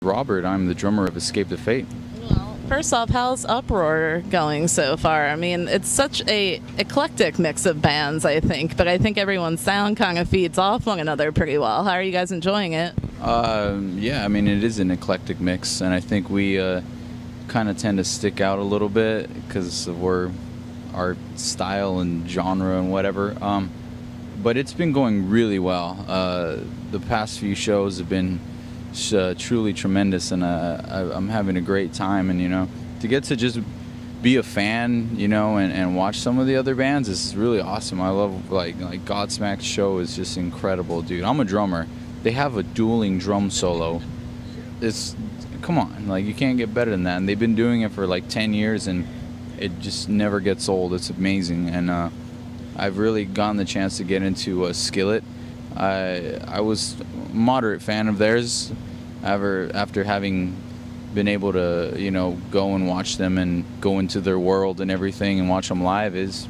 Robert. I'm the drummer of Escape the Fate. Well, first off, how's Uproar going so far? I mean, it's such a eclectic mix of bands, I think, but I think everyone's sound kind of feeds off one another pretty well. How are you guys enjoying it? Yeah, I mean, it is an eclectic mix, and I think we kind of tend to stick out a little bit because of our style and genre and whatever. But it's been going really well. The past few shows have been truly tremendous, and I'm having a great time. And to get to just be a fan, and watch some of the other bands is really awesome. I love like Godsmack's show is just incredible, dude. I'm a drummer. They have a dueling drum solo. Come on, like you can't get better than that. And they've been doing it for like 10 years, and it just never gets old. It's amazing. And I've really gotten the chance to get into Skillet. I was a moderate fan of theirs after having been able to go and watch them and go into their world and everything and watch them live. It's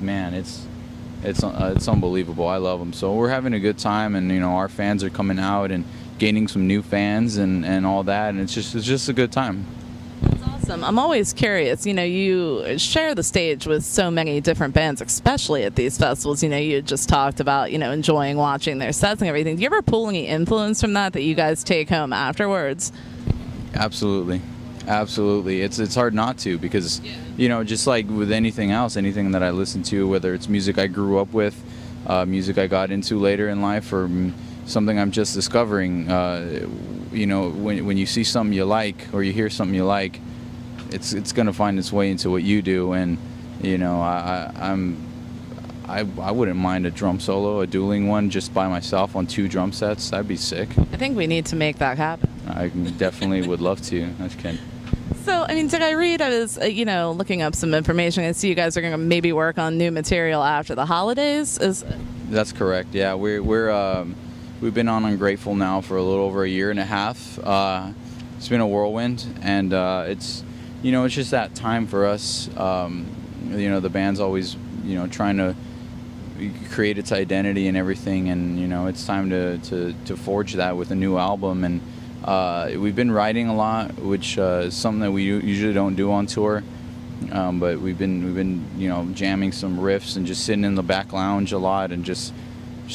unbelievable. I love them. So we're having a good time, and our fans are coming out and gaining some new fans and all that, and it's just a good time. That's awesome. I'm always curious. You share the stage with so many different bands, especially at these festivals. You just talked about enjoying watching their sets and everything. Do you ever pull any influence from that you guys take home afterwards? Absolutely. It's hard not to, because just like with anything else, anything that I listen to, whether it's music I grew up with, music I got into later in life, or something I'm just discovering, when you see something you like or you hear something you like, it's going to find its way into what you do. And I wouldn't mind a drum solo, a dueling one, just by myself on 2 drum sets. That'd be sick. I think we need to make that happen. I definitely would love to. So, I mean, did I read? I was, looking up some information. I see you guys are going to maybe work on new material after the holidays. That's correct. Yeah, we've been on Ungrateful now for a little over a year and a half. It's been a whirlwind, and it's just that time for us. The band's always trying to create its identity and everything, and it's time to forge that with a new album. And we've been writing a lot, which is something that we usually don't do on tour. But we've been jamming some riffs and just sitting in the back lounge a lot and just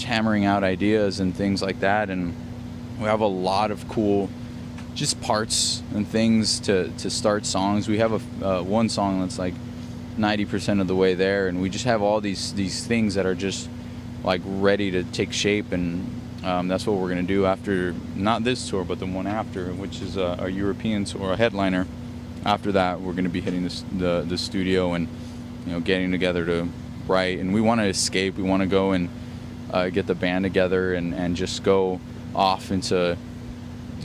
hammering out ideas and things like that. And we have a lot of cool just parts and things to start songs. We have one song that's like 90% of the way there, and we just have all these things that are just like ready to take shape. And that's what we're going to do after, not this tour, but the one after, which is a European tour, a headliner. After that, we're going to be hitting the studio and getting together to write. And we want to escape. We want to go and get the band together and just go off into,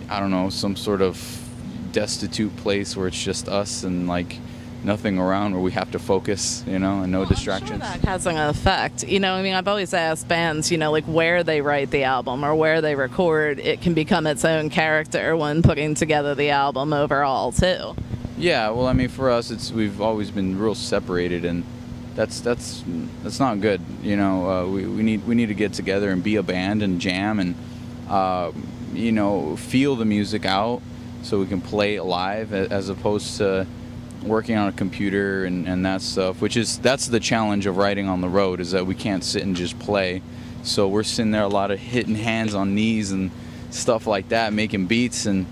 I don't know, some sort of destitute place where it's just us and like nothing around, where we have to focus, and no distractions. I'm sure that has an effect. I've always asked bands, like where they write the album or where they record, it can become its own character when putting together the album overall too. Yeah, well, I mean, for us, we've always been real separated, and that's not good. We need to get together and be a band and jam and feel the music out so we can play it live, as opposed to working on a computer and that stuff, that's the challenge of writing on the road, is that we can't sit and just play. So we're sitting there a lot of hitting hands on knees and stuff like that, making beats, and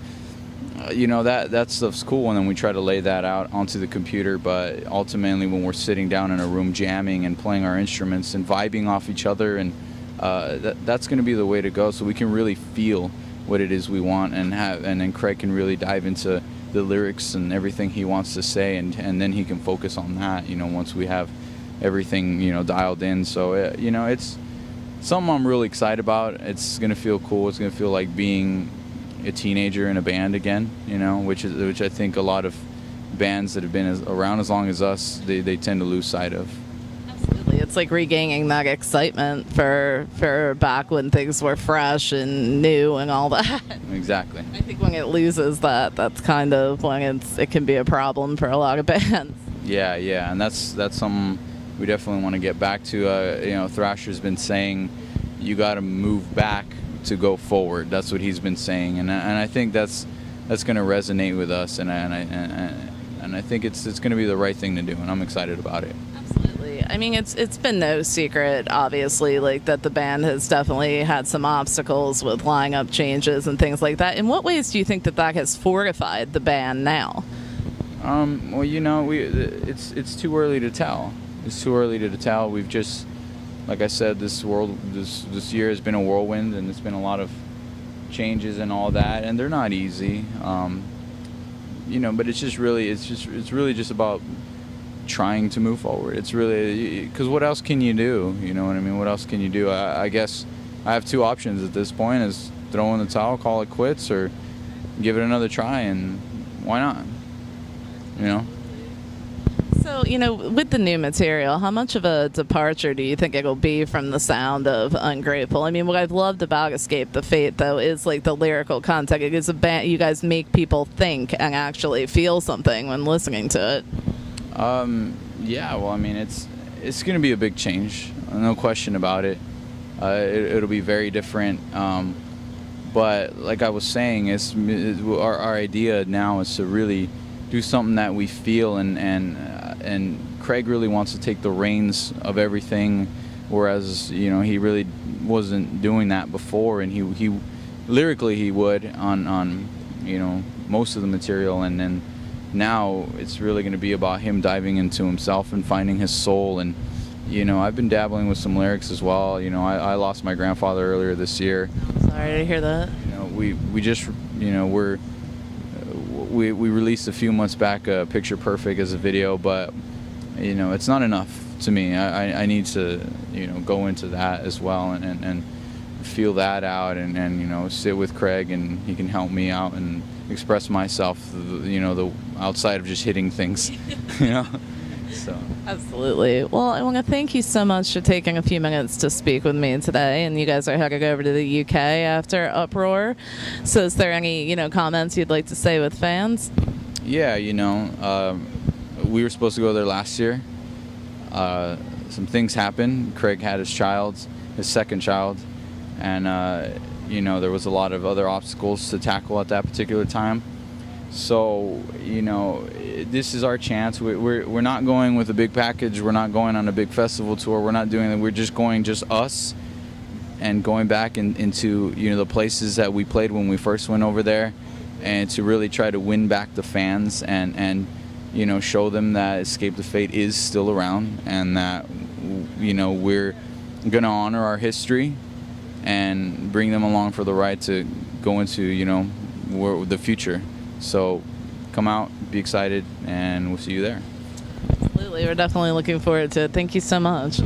that stuff's cool, and then we try to lay that out onto the computer. But ultimately, when we're sitting down in a room jamming and playing our instruments and vibing off each other, and that's going to be the way to go, so we can really feel what it is we want, and then Craig can really dive into the lyrics and everything he wants to say, and then he can focus on that, once we have everything dialed in. So it's something I'm really excited about. It's gonna feel cool. It's gonna feel like being a teenager in a band again, which I think a lot of bands that have been around as long as us, they tend to lose sight of. Absolutely. It's like regaining that excitement for back when things were fresh and new and all that. Exactly. I think when it loses that, that's kind of when it can be a problem for a lot of bands. Yeah, and that's something we definitely want to get back to. Thrasher's been saying you got to move back to go forward. That's what he's been saying, and I think that's going to resonate with us, and I think it's going to be the right thing to do, and I'm excited about it. Absolutely. I mean, it's been no secret, obviously, like that the band has definitely had some obstacles with lineup changes and things like that. In what ways do you think that that has fortified the band now? Well, you know, it's too early to tell. It's too early to tell. We've just, like I said, this year has been a whirlwind, and it's been a lot of changes and all that, and they're not easy. You know, but it's really just about trying to move forward. It's really, because what else can you do? You know what I mean? What else can you do? I guess I have two options at this point: is throw in the towel, call it quits, or give it another try, and why not? You know. So, you know, with the new material, how much of a departure do you think it'll be from the sound of Ungrateful? I mean, what I've loved about Escape the Fate, though, is like the lyrical content. It is a band, you guys make people think and actually feel something when listening to it. Yeah, well, I mean, it's going to be a big change, no question about it. It'll be very different. But like I was saying, our idea now is to really do something that we feel, and Craig really wants to take the reins of everything, whereas, you know, he really wasn't doing that before, and he lyrically he would on you know, most of the material, and then now it's really going to be about him diving into himself and finding his soul. And, you know, I've been dabbling with some lyrics as well. You know, I lost my grandfather earlier this year. I'm sorry to hear that. You know, we just, you know, we released a few months back Picture Perfect as a video, but, you know, it's not enough to me. I need to, you know, go into that as well, and feel that out, and you know, sit with Craig, and he can help me out and express myself, you know, the outside of just hitting things. You know. So. Absolutely. Well, I want to thank you so much for taking a few minutes to speak with me today. And you guys are heading over to the UK after Uproar. So is there any, you know, comments you'd like to say with fans? Yeah, you know, we were supposed to go there last year. Some things happened. Craig had his second child, and you know, there was a lot of other obstacles to tackle at that particular time. So, you know, this is our chance. We're not going with a big package. We're not going on a big festival tour. We're not doing that. We're just going just us, and going back into, you know, the places that we played when we first went over there, and to really try to win back the fans, and you know, show them that Escape the Fate is still around, and that, you know, we're gonna honor our history and bring them along for the ride to go into, you know, the future. So come out, be excited, and we'll see you there. Absolutely. We're definitely looking forward to it. Thank you so much.